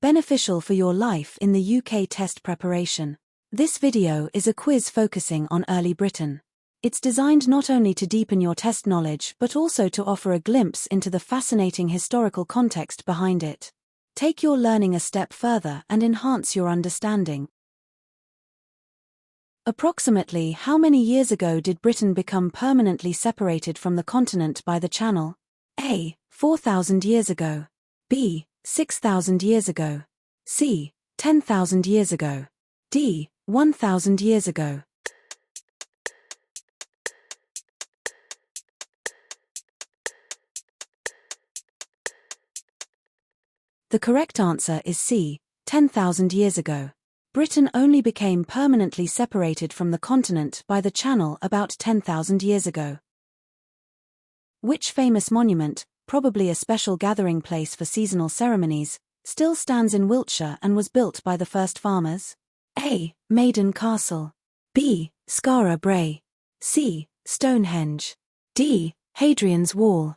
Beneficial for your life in the UK test preparation. This video is a quiz focusing on early Britain. It's designed not only to deepen your test knowledge but also to offer a glimpse into the fascinating historical context behind it. Take your learning a step further and enhance your understanding. Approximately how many years ago did Britain become permanently separated from the continent by the Channel? A. 4,000 years ago. B. 6,000 years ago. C. 10,000 years ago. D. 1,000 years ago. The correct answer is C. 10,000 years ago. Britain only became permanently separated from the continent by the Channel about 10,000 years ago. Which famous monument, probably a special gathering place for seasonal ceremonies, still stands in Wiltshire and was built by the first farmers? A. Maiden Castle. B. Skara Brae. C. Stonehenge. D. Hadrian's Wall.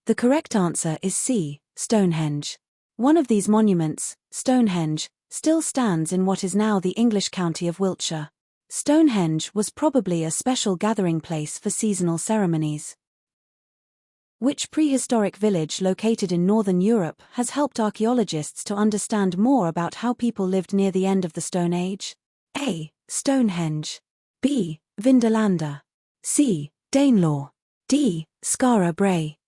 The correct answer is C. Stonehenge. One of these monuments, Stonehenge, still stands in what is now the English county of Wiltshire. Stonehenge was probably a special gathering place for seasonal ceremonies. Which prehistoric village located in northern Europe has helped archaeologists to understand more about how people lived near the end of the Stone Age? A. Stonehenge. B. Vindolanda. C. Danelaw. D. Skara Brae.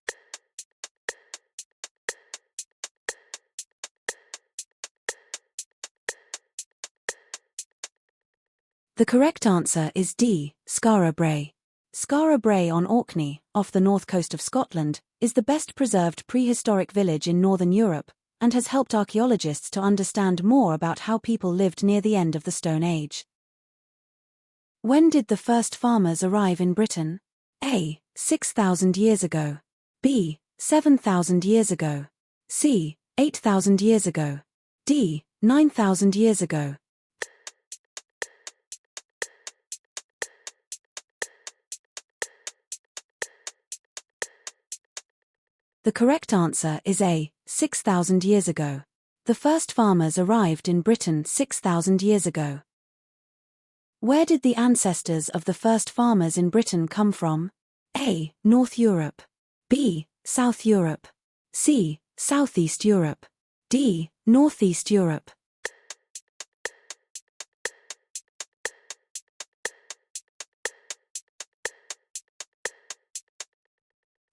The correct answer is D. Skara Brae. Skara Brae on Orkney, off the north coast of Scotland, is the best preserved prehistoric village in northern Europe, and has helped archaeologists to understand more about how people lived near the end of the Stone Age. When did the first farmers arrive in Britain? A. 6,000 years ago. B. 7,000 years ago. C. 8,000 years ago. D. 9,000 years ago. The correct answer is A. 6,000 years ago. The first farmers arrived in Britain 6,000 years ago. Where did the ancestors of the first farmers in Britain come from? A. North Europe. B. South Europe. C. Southeast Europe. D. Northeast Europe.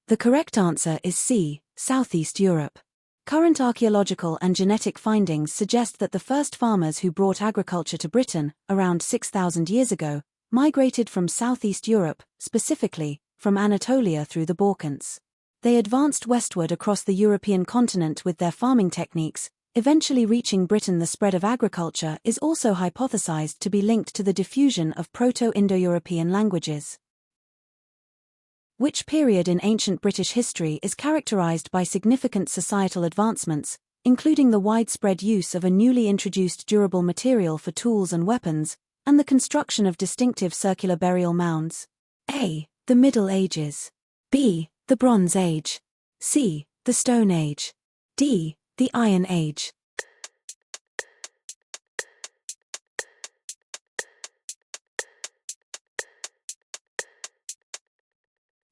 The correct answer is C. Southeast Europe. Current archaeological and genetic findings suggest that the first farmers who brought agriculture to Britain, around 6,000 years ago, migrated from Southeast Europe, specifically, from Anatolia through the Balkans. They advanced westward across the European continent with their farming techniques, eventually reaching Britain. The spread of agriculture is also hypothesized to be linked to the diffusion of Proto-Indo-European languages. Which period in ancient British history is characterized by significant societal advancements, including the widespread use of a newly introduced durable material for tools and weapons, and the construction of distinctive circular burial mounds? A. The Middle Ages. B. The Bronze Age. C. The Stone Age. D. The Iron Age.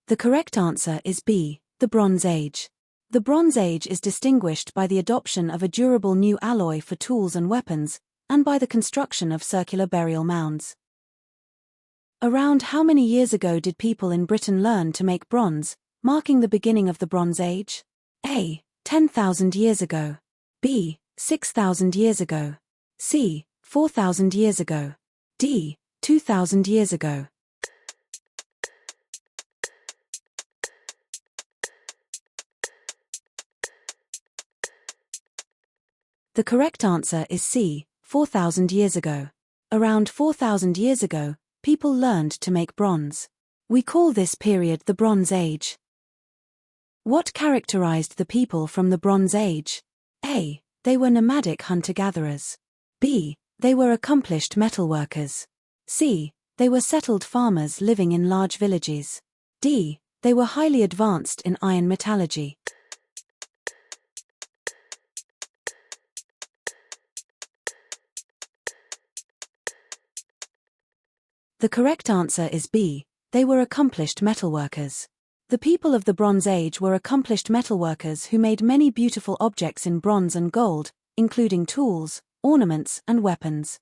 The correct answer is B. The Bronze Age. The Bronze Age is distinguished by the adoption of a durable new alloy for tools and weapons, and by the construction of circular burial mounds. Around how many years ago did people in Britain learn to make bronze, marking the beginning of the Bronze Age? A. 10,000 years ago. B. 6,000 years ago. C. 4,000 years ago. D. 2,000 years ago. The correct answer is C. 4,000 years ago. Around 4,000 years ago, people learned to make bronze. We call this period the Bronze Age. What characterized the people from the Bronze Age? A. They were nomadic hunter-gatherers. B. They were accomplished metalworkers. C. They were settled farmers living in large villages. D. They were highly advanced in iron metallurgy. The correct answer is B. They were accomplished metalworkers. The people of the Bronze Age were accomplished metalworkers who made many beautiful objects in bronze and gold, including tools, ornaments, and weapons.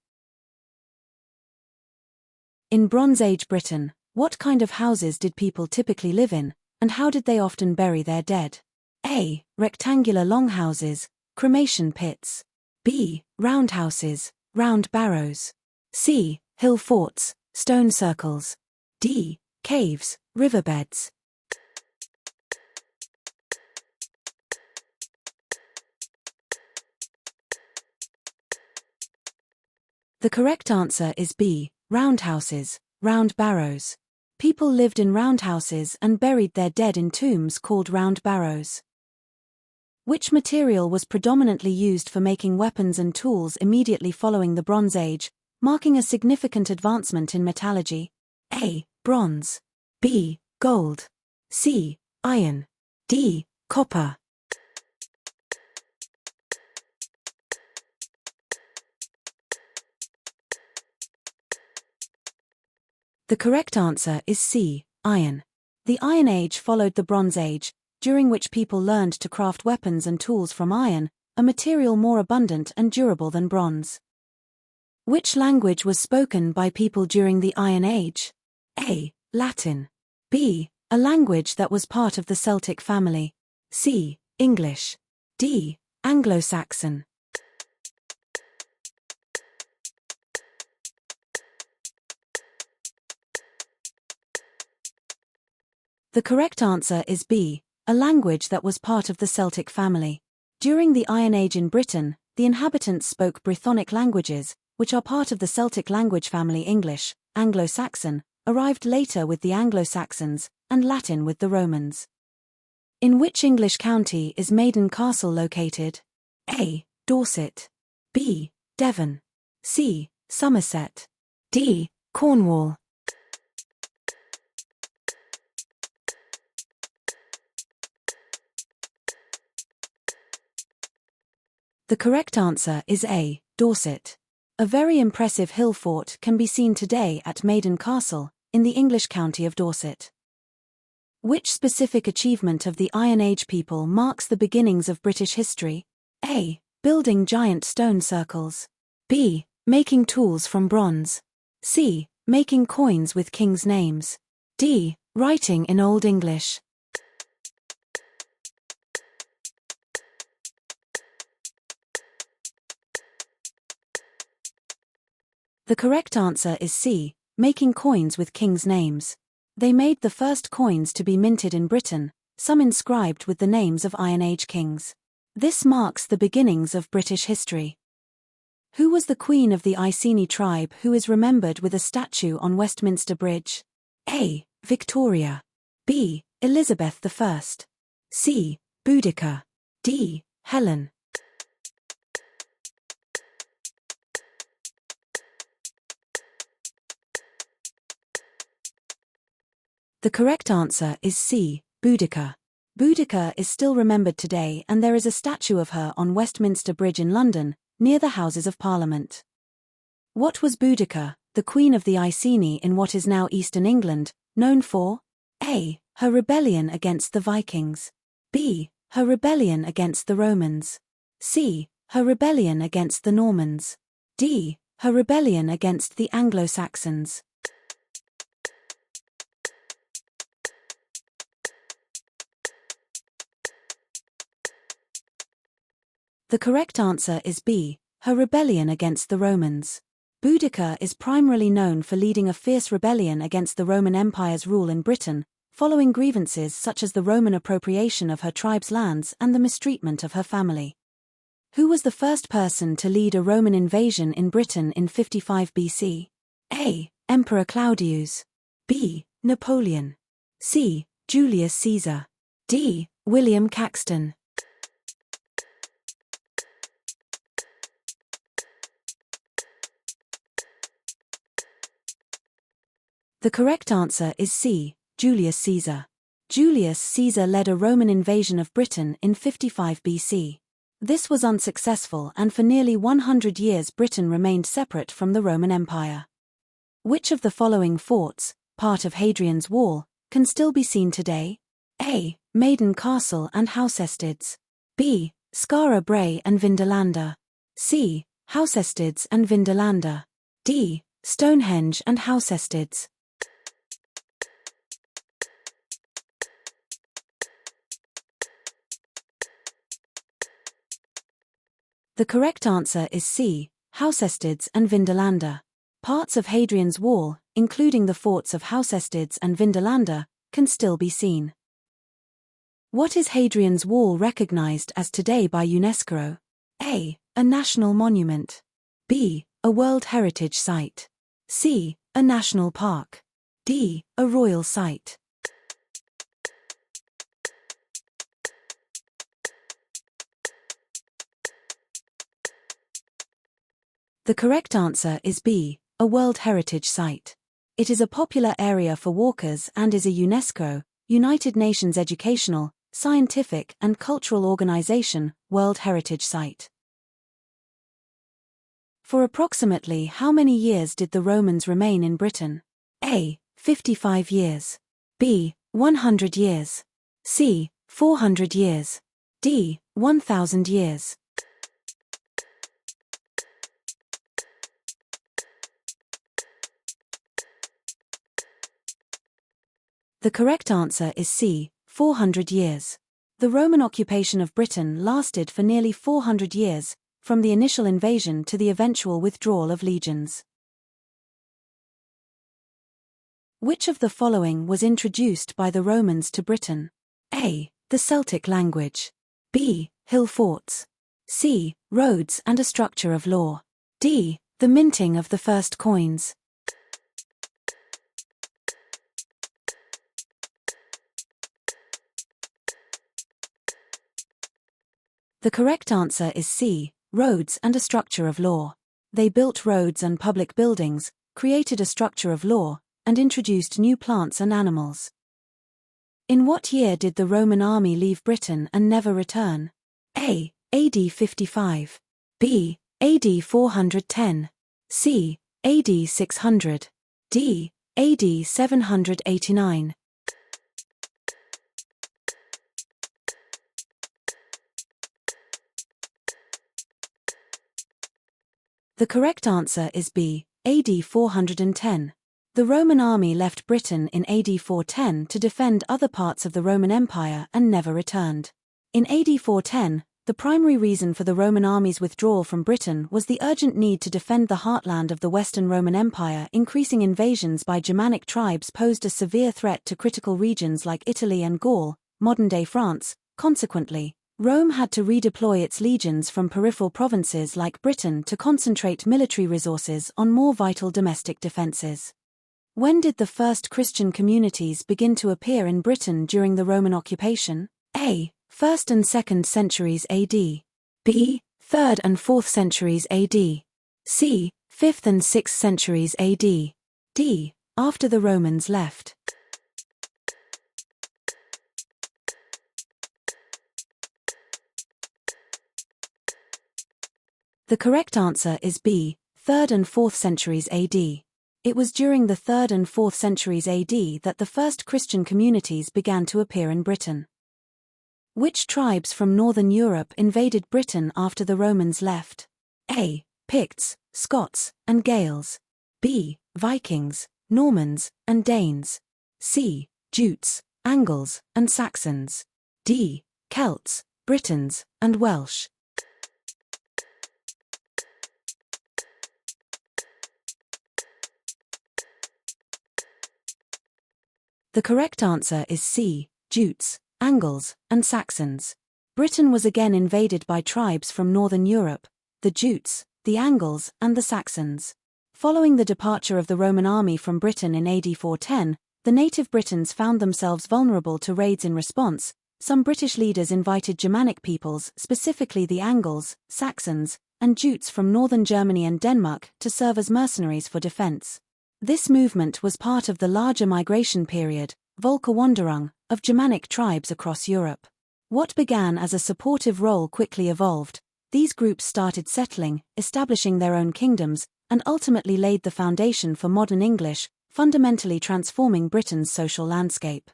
In Bronze Age Britain, what kind of houses did people typically live in, and how did they often bury their dead? A. Rectangular longhouses, cremation pits. B. Roundhouses, round barrows. C. Hill forts, stone circles. D. Caves, riverbeds. The correct answer is B. Roundhouses, round barrows. People lived in roundhouses and buried their dead in tombs called round barrows. Which material was predominantly used for making weapons and tools immediately following the Bronze Age, marking a significant advancement in metallurgy? A. Bronze. B. Gold. C. Iron. D. Copper. The correct answer is C. Iron. The Iron Age followed the Bronze Age, during which people learned to craft weapons and tools from iron, a material more abundant and durable than bronze. Which language was spoken by people during the Iron Age? A. Latin. B. A language that was part of the Celtic family. C. English. D. Anglo-Saxon. The correct answer is B. A language that was part of the Celtic family. During the Iron Age in Britain, the inhabitants spoke Brythonic languages, which are part of the Celtic language family. English, Anglo-Saxon, arrived later with the Anglo-Saxons, and Latin with the Romans. In which English county is Maiden Castle located? A. Dorset. B. Devon. C. Somerset. D. Cornwall. The correct answer is A. Dorset. A very impressive hill fort can be seen today at Maiden Castle, in the English county of Dorset. Which specific achievement of the Iron Age people marks the beginnings of British history? A. Building giant stone circles. B. Making tools from bronze. C. Making coins with kings' names. D. Writing in Old English. The correct answer is C. Making coins with kings' names. They made the first coins to be minted in Britain, some inscribed with the names of Iron Age kings. This marks the beginnings of British history. Who was the queen of the Iceni tribe who is remembered with a statue on Westminster Bridge? A. Victoria. B. Elizabeth I. C. Boudica. D. Helen. The correct answer is C. Boudica. Boudica is still remembered today, and there is a statue of her on Westminster Bridge in London, near the Houses of Parliament. What was Boudica, the Queen of the Iceni in what is now Eastern England, known for? A. Her rebellion against the Vikings. B. Her rebellion against the Romans. C. Her rebellion against the Normans. D. Her rebellion against the Anglo-Saxons. The correct answer is B. Her rebellion against the Romans. Boudica is primarily known for leading a fierce rebellion against the Roman Empire's rule in Britain, following grievances such as the Roman appropriation of her tribe's lands and the mistreatment of her family. Who was the first person to lead a Roman invasion in Britain in 55 BC? A. Emperor Claudius. B. Napoleon. C. Julius Caesar. D. William Caxton. The correct answer is C. Julius Caesar. Julius Caesar led a Roman invasion of Britain in 55 BC. This was unsuccessful, and for nearly 100 years Britain remained separate from the Roman Empire. Which of the following forts, part of Hadrian's Wall, can still be seen today? A. Maiden Castle and Housesteads. B. Skara Brae and Vindolanda. C. Housesteads and Vindolanda. D. Stonehenge and Housesteads. The correct answer is C. Housesteads and Vindolanda. Parts of Hadrian's Wall, including the forts of Housesteads and Vindolanda, can still be seen. What is Hadrian's Wall recognized as today by UNESCO? A. A national monument. B. A World Heritage Site. C. A national park. D. A royal site. The correct answer is B. A World Heritage Site. It is a popular area for walkers and is a UNESCO, United Nations Educational, Scientific and Cultural Organization, World Heritage Site. For approximately how many years did the Romans remain in Britain? A. 55 years. B. 100 years. C. 400 years. D. 1,000 years. The correct answer is C. 400 years. The Roman occupation of Britain lasted for nearly 400 years, from the initial invasion to the eventual withdrawal of legions. Which of the following was introduced by the Romans to Britain? A. The Celtic language. B. Hill forts. C. Roads and a structure of law. D. The minting of the first coins. The correct answer is C. Roads and a structure of law. They built roads and public buildings, created a structure of law, and introduced new plants and animals. In what year did the Roman army leave Britain and never return? A. AD 55. B. AD 410. C. AD 600. D. AD 789. The correct answer is B. AD 410. The Roman army left Britain in AD 410 to defend other parts of the Roman Empire and never returned. In AD 410, the primary reason for the Roman army's withdrawal from Britain was the urgent need to defend the heartland of the Western Roman Empire. Increasing invasions by Germanic tribes posed a severe threat to critical regions like Italy and Gaul, modern-day France. Consequently, Rome had to redeploy its legions from peripheral provinces like Britain to concentrate military resources on more vital domestic defenses. When did the first Christian communities begin to appear in Britain during the Roman occupation? A. 1st and 2nd centuries AD. B. 3rd and 4th centuries AD. C. 5th and 6th centuries AD. D. After the Romans left. The correct answer is B. 3rd and 4th centuries AD. It was during the 3rd and 4th centuries AD that the first Christian communities began to appear in Britain. Which tribes from northern Europe invaded Britain after the Romans left? A. Picts, Scots, and Gaels. B. Vikings, Normans, and Danes. C. Jutes, Angles, and Saxons. D. Celts, Britons, and Welsh. The correct answer is C. Jutes, Angles, and Saxons. Britain was again invaded by tribes from northern Europe, the Jutes, the Angles, and the Saxons. Following the departure of the Roman army from Britain in AD 410, the native Britons found themselves vulnerable to raids. In response, some British leaders invited Germanic peoples, specifically the Angles, Saxons, and Jutes from northern Germany and Denmark, to serve as mercenaries for defense. This movement was part of the larger migration period, Völkerwanderung, of Germanic tribes across Europe. What began as a supportive role quickly evolved. These groups started settling, establishing their own kingdoms, and ultimately laid the foundation for modern English, fundamentally transforming Britain's social landscape.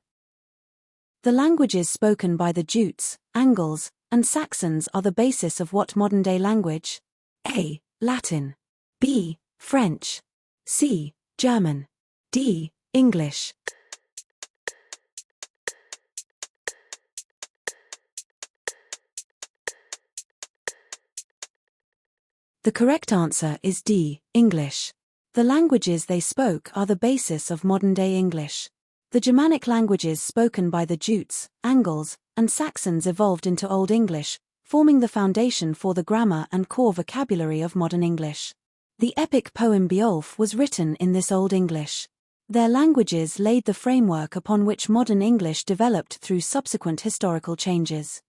The languages spoken by the Jutes, Angles, and Saxons are the basis of what modern-day language? A. Latin. B. French. C. German. D. English. The correct answer is D. English. The languages they spoke are the basis of modern-day English. The Germanic languages spoken by the Jutes, Angles, and Saxons evolved into Old English, forming the foundation for the grammar and core vocabulary of modern English. The epic poem Beowulf was written in this Old English. Their languages laid the framework upon which modern English developed through subsequent historical changes.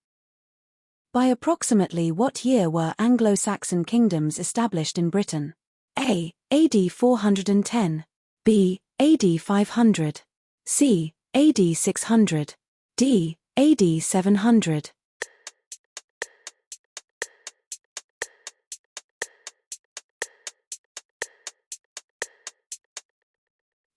By approximately what year were Anglo-Saxon kingdoms established in Britain? A. AD 410. B. AD 500. C. AD 600. D. AD 700.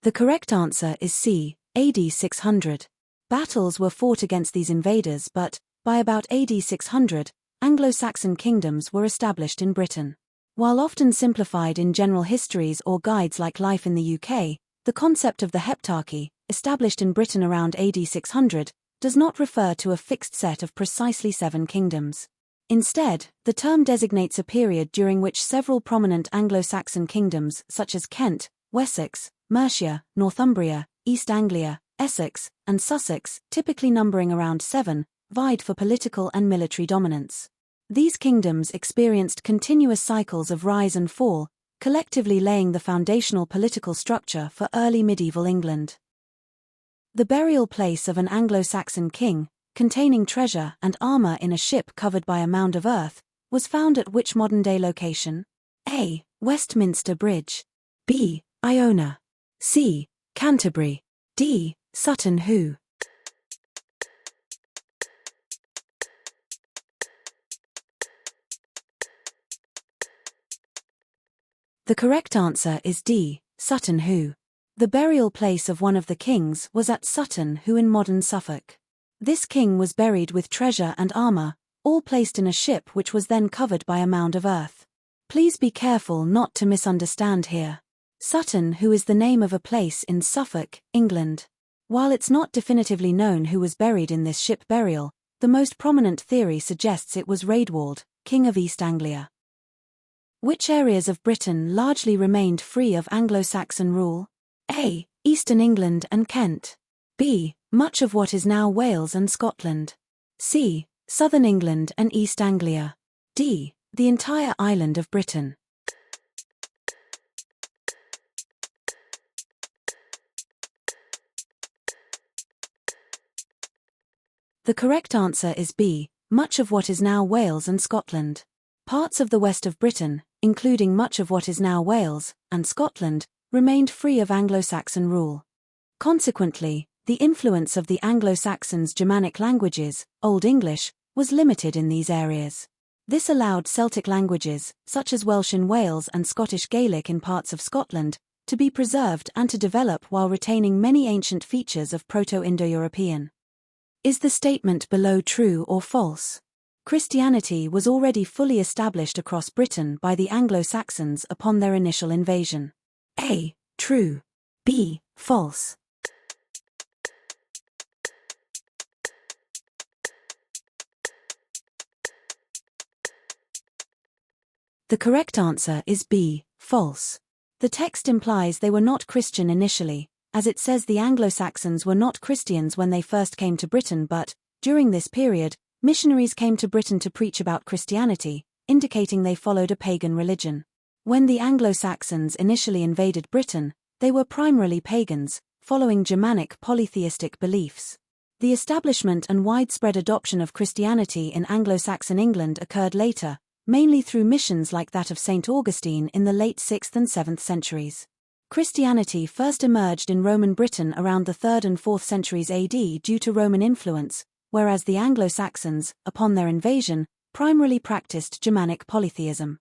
The correct answer is C. AD 600. Battles were fought against these invaders, but by about AD 600, Anglo-Saxon kingdoms were established in Britain. While often simplified in general histories or guides like Life in the UK, the concept of the heptarchy, established in Britain around AD 600, does not refer to a fixed set of precisely 7 kingdoms. Instead, the term designates a period during which several prominent Anglo-Saxon kingdoms such as Kent, Wessex, Mercia, Northumbria, East Anglia, Essex, and Sussex, typically numbering around 7, vied for political and military dominance. These kingdoms experienced continuous cycles of rise and fall, collectively laying the foundational political structure for early medieval England. The burial place of an Anglo-Saxon king, containing treasure and armor in a ship covered by a mound of earth, was found at which modern-day location? A. Westminster Bridge. B. Iona. C. Canterbury. D. Sutton Hoo. The correct answer is D. Sutton Hoo. The burial place of one of the kings was at Sutton Hoo in modern Suffolk. This king was buried with treasure and armor, all placed in a ship which was then covered by a mound of earth. Please be careful not to misunderstand here. Sutton Hoo is the name of a place in Suffolk, England. While it's not definitively known who was buried in this ship burial, the most prominent theory suggests it was Raedwald, King of East Anglia. Which areas of Britain largely remained free of Anglo-Saxon rule? A. Eastern England and Kent. B. Much of what is now Wales and Scotland. C. Southern England and East Anglia. D. The entire island of Britain. The correct answer is B. Much of what is now Wales and Scotland. Parts of the west of Britain, including much of what is now Wales and Scotland, remained free of Anglo-Saxon rule. Consequently, the influence of the Anglo-Saxons' Germanic languages, Old English, was limited in these areas. This allowed Celtic languages, such as Welsh in Wales and Scottish Gaelic in parts of Scotland, to be preserved and to develop while retaining many ancient features of Proto-Indo-European. Is the statement below true or false? Christianity was already fully established across Britain by the Anglo-Saxons upon their initial invasion. A. True. B. False. The correct answer is B. False. The text implies they were not Christian initially, as it says the Anglo-Saxons were not Christians when they first came to Britain, but, during this period, missionaries came to Britain to preach about Christianity, indicating they followed a pagan religion. When the Anglo-Saxons initially invaded Britain, they were primarily pagans, following Germanic polytheistic beliefs. The establishment and widespread adoption of Christianity in Anglo-Saxon England occurred later, mainly through missions like that of St. Augustine in the late 6th and 7th centuries. Christianity first emerged in Roman Britain around the 3rd and 4th centuries AD due to Roman influence, whereas the Anglo-Saxons, upon their invasion, primarily practiced Germanic polytheism.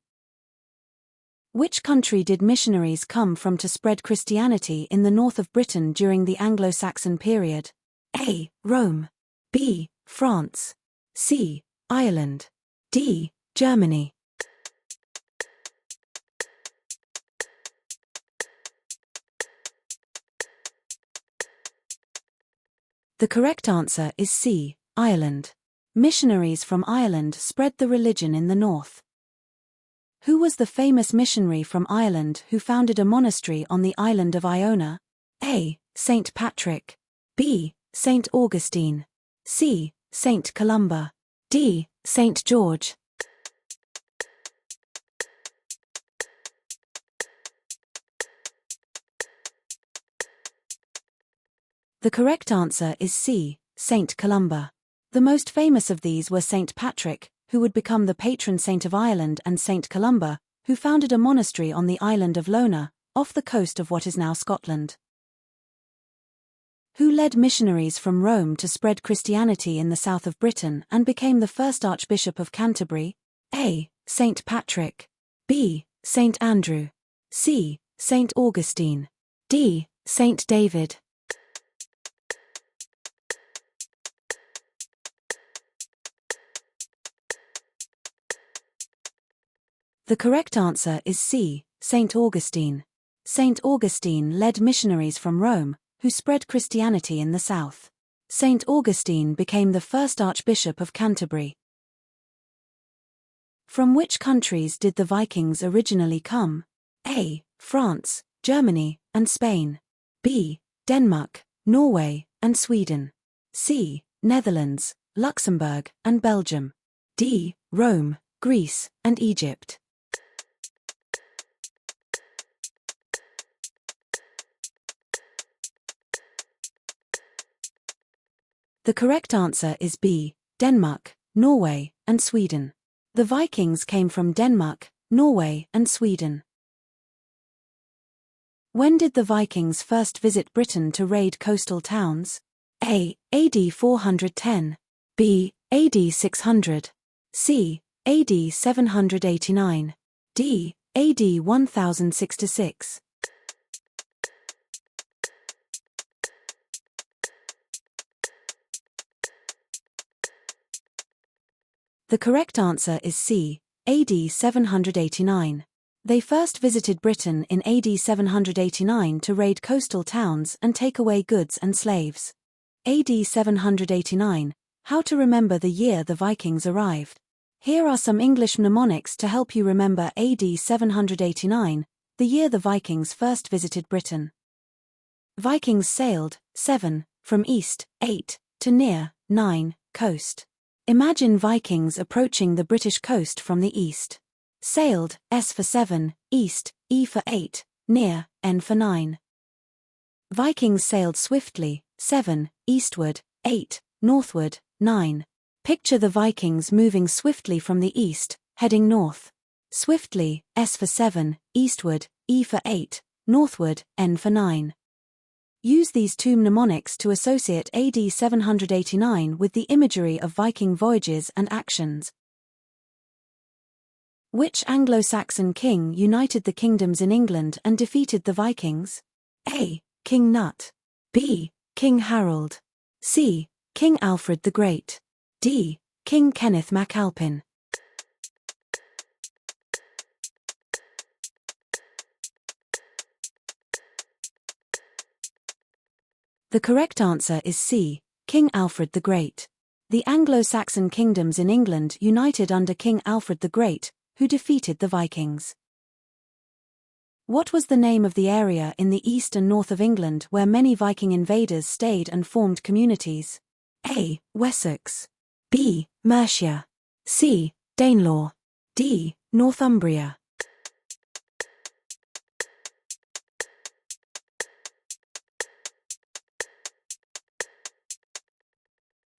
Which country did missionaries come from to spread Christianity in the north of Britain during the Anglo-Saxon period? A. Rome. B. France. C. Ireland. D. Germany. The correct answer is C. Ireland. Missionaries from Ireland spread the religion in the north. Who was the famous missionary from Ireland who founded a monastery on the island of Iona? A. Saint Patrick. B. Saint Augustine. C. Saint Columba. D. Saint George. The correct answer is C. Saint Columba. The most famous of these were Saint Patrick, who would become the patron saint of Ireland, and Saint Columba, who founded a monastery on the island of Lona, off the coast of what is now Scotland. Who led missionaries from Rome to spread Christianity in the south of Britain and became the first Archbishop of Canterbury? A. Saint Patrick. B. Saint Andrew. C. Saint Augustine. D. Saint David. The correct answer is C. Saint Augustine. Saint Augustine led missionaries from Rome, who spread Christianity in the south. Saint Augustine became the first Archbishop of Canterbury. From which countries did the Vikings originally come? A. France, Germany, and Spain. B. Denmark, Norway, and Sweden. C. Netherlands, Luxembourg, and Belgium. D. Rome, Greece, and Egypt. The correct answer is B. Denmark, Norway, and Sweden. The Vikings came from Denmark, Norway, and Sweden. When did the Vikings first visit Britain to raid coastal towns? A. AD 410. B. AD 600. C. AD 789. D. AD 1066. The correct answer is C. AD 789. They first visited Britain in AD 789 to raid coastal towns and take away goods and slaves. AD 789. How to remember the year the Vikings arrived. Here are some English mnemonics to help you remember AD 789, the year the Vikings first visited Britain. Vikings sailed, 7, from east, 8, to near, 9, coast. Imagine Vikings approaching the British coast from the east. Sailed, S for 7, east, E for 8, near, N for 9. Vikings sailed swiftly, 7, eastward, 8, northward, 9. Picture the Vikings moving swiftly from the east, heading north. Swiftly, S for 7, eastward, E for 8, northward, N for 9. Use these two mnemonics to associate AD 789 with the imagery of Viking voyages and actions. Which Anglo-Saxon king united the kingdoms in England and defeated the Vikings? A. King Nut. B. King Harold. C. King Alfred the Great. D. King Kenneth MacAlpin. The correct answer is C. King Alfred the Great. The Anglo-Saxon kingdoms in England united under King Alfred the Great, who defeated the Vikings. What was the name of the area in the east and north of England where many Viking invaders stayed and formed communities? A. Wessex. B. Mercia. C. Danelaw. D. Northumbria.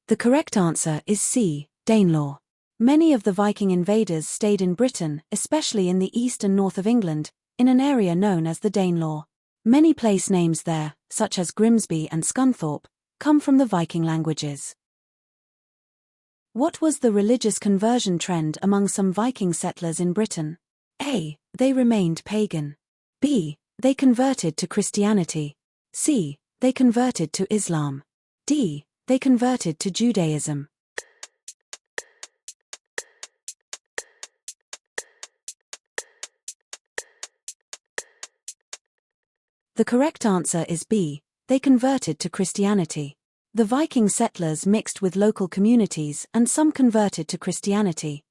The correct answer is C. Danelaw. Many of the Viking invaders stayed in Britain, especially in the east and north of England, in an area known as the Danelaw. Many place names there, such as Grimsby and Scunthorpe, come from the Viking languages. What was the religious conversion trend among some Viking settlers in Britain? A. They remained pagan. B. They converted to Christianity. C. They converted to Islam. D. They converted to Judaism. The correct answer is B. They converted to Christianity. The Viking settlers mixed with local communities and some converted to Christianity.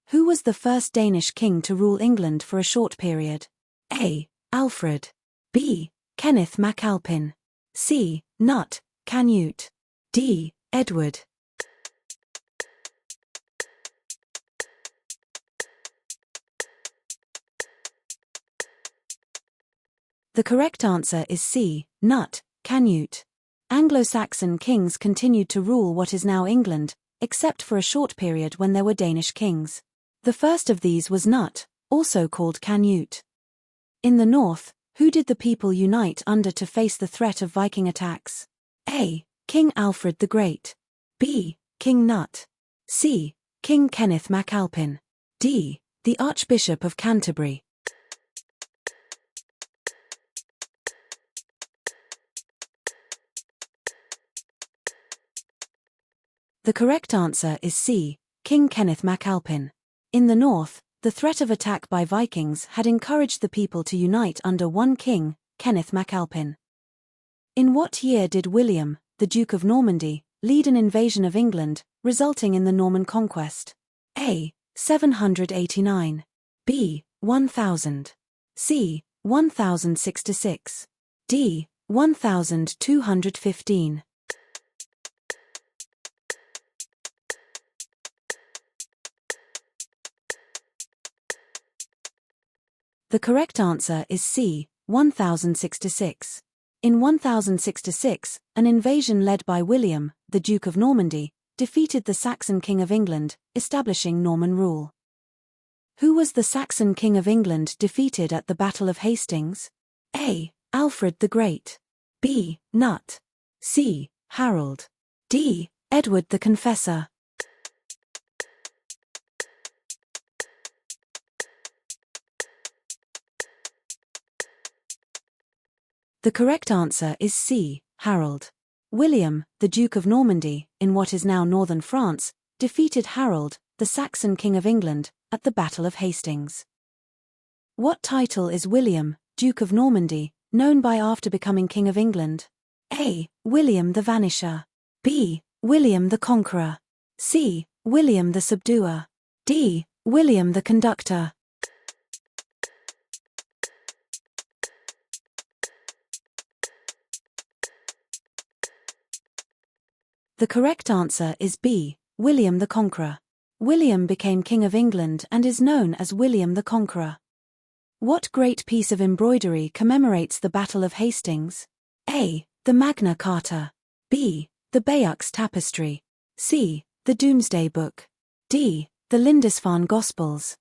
Who was the first Danish king to rule England for a short period? A. Alfred. B. Kenneth MacAlpin. C. Knut Canute. D. Edward. The correct answer is C. Knut Canute. Anglo-Saxon kings continued to rule what is now England, except for a short period when there were Danish kings. The first of these was Knut, also called Canute. In the north, who did the people unite under to face the threat of Viking attacks? A. King Alfred the Great. B. King Knut. C. King Kenneth MacAlpin. D. The Archbishop of Canterbury. The correct answer is C. King Kenneth MacAlpin. In the north, the threat of attack by Vikings had encouraged the people to unite under one king, Kenneth MacAlpin. In what year did William, the Duke of Normandy, lead an invasion of England, resulting in the Norman conquest? A. 789. B. 1000. C. 1066. D. 1215. The correct answer is C. 1066. In 1066, an invasion led by William, the Duke of Normandy, defeated the Saxon King of England, establishing Norman rule. Who was the Saxon King of England defeated at the Battle of Hastings? A. Alfred the Great. B. Knut. C. Harold. D. Edward the Confessor. The correct answer is C. Harold. William, the Duke of Normandy, in what is now northern France, defeated Harold, the Saxon King of England, at the Battle of Hastings. What title is William, Duke of Normandy, known by after becoming King of England? A. William the Vanisher. B. William the Conqueror. C. William the Subduer. D. William the Conductor. The correct answer is B. William the Conqueror. William became King of England and is known as William the Conqueror. What great piece of embroidery commemorates the Battle of Hastings? A. The Magna Carta. B. The Bayeux Tapestry. C. The Doomsday Book. D. The Lindisfarne Gospels.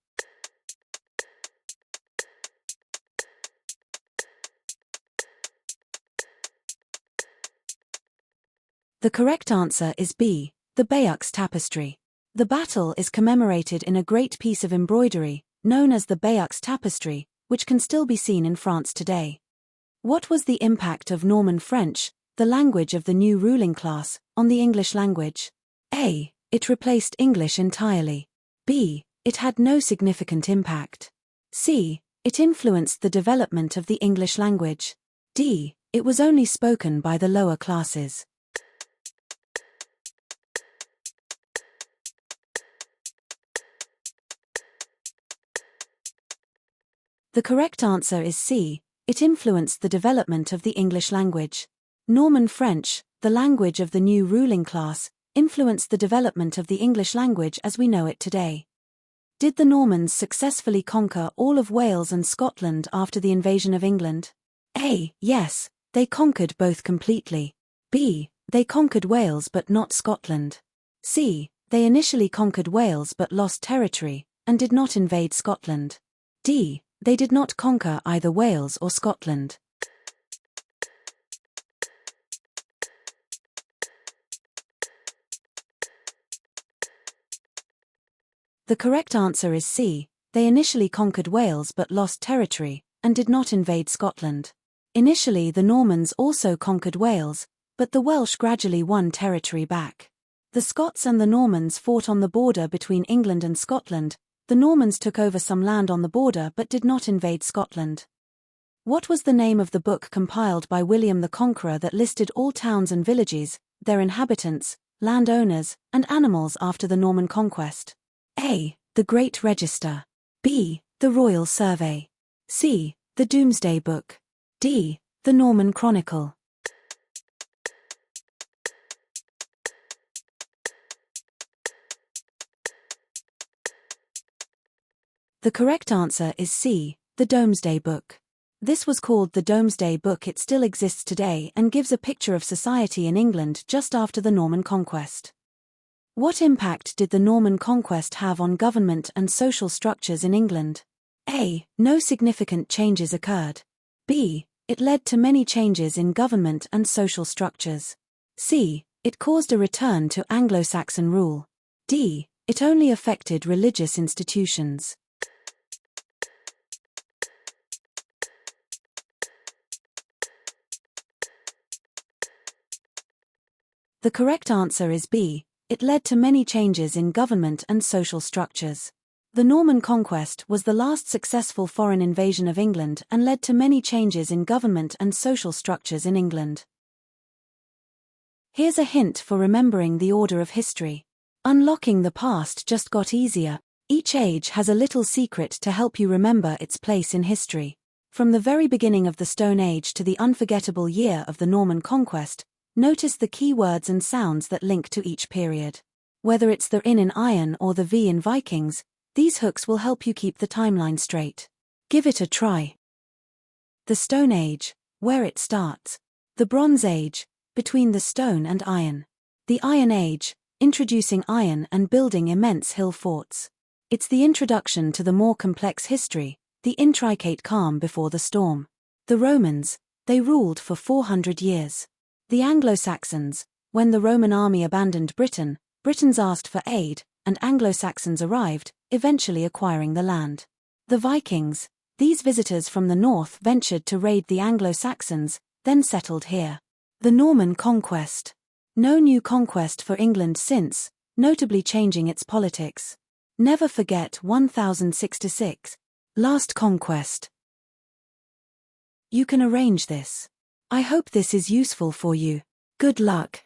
The correct answer is B. The Bayeux Tapestry. The battle is commemorated in a great piece of embroidery, known as the Bayeux Tapestry, which can still be seen in France today. What was the impact of Norman French, the language of the new ruling class, on the English language? A. It replaced English entirely. B. It had no significant impact. C. It influenced the development of the English language. D. It was only spoken by the lower classes. The correct answer is C. It influenced the development of the English language. Norman French, the language of the new ruling class, influenced the development of the English language as we know it today. Did the Normans successfully conquer all of Wales and Scotland after the invasion of England? A. Yes, they conquered both completely. B. They conquered Wales but not Scotland. C. They initially conquered Wales but lost territory, and did not invade Scotland. D. They did not conquer either Wales or Scotland. The correct answer is C. They initially conquered Wales but lost territory, and did not invade Scotland. Initially the Normans also conquered Wales, but the Welsh gradually won territory back. The Scots and the Normans fought on the border between England and Scotland. The Normans took over some land on the border but did not invade Scotland. What was the name of the book compiled by William the Conqueror that listed all towns and villages, their inhabitants, landowners, and animals after the Norman conquest? A. The Great Register. B. The Royal Survey. C. The Domesday Book. D. The Norman Chronicle. The correct answer is C. The Domesday Book. This was called the Domesday Book. It still exists today and gives a picture of society in England just after the Norman conquest. What impact did the Norman conquest have on government and social structures in England? A. No significant changes occurred. B. It led to many changes in government and social structures. C. It caused a return to Anglo-Saxon rule. D. It only affected religious institutions. The correct answer is B. It led to many changes in government and social structures. The Norman conquest was the last successful foreign invasion of England and led to many changes in government and social structures in England. Here's a hint for remembering the order of history. Unlocking the past just got easier. Each age has a little secret to help you remember its place in history. From the very beginning of the Stone Age to the unforgettable year of the Norman conquest, notice the key words and sounds that link to each period. Whether it's the N in Iron or the V in Vikings, these hooks will help you keep the timeline straight. Give it a try. The Stone Age, where it starts. The Bronze Age, between the stone and iron. The Iron Age, introducing iron and building immense hill forts. It's the introduction to the more complex history, the intricate calm before the storm. The Romans, they ruled for 400 years. The Anglo-Saxons, when the Roman army abandoned Britain, Britons asked for aid, and Anglo-Saxons arrived, eventually acquiring the land. The Vikings, these visitors from the north ventured to raid the Anglo-Saxons, then settled here. The Norman conquest. No new conquest for England since, notably changing its politics. Never forget 1066. Last conquest. You can arrange this. I hope this is useful for you. Good luck.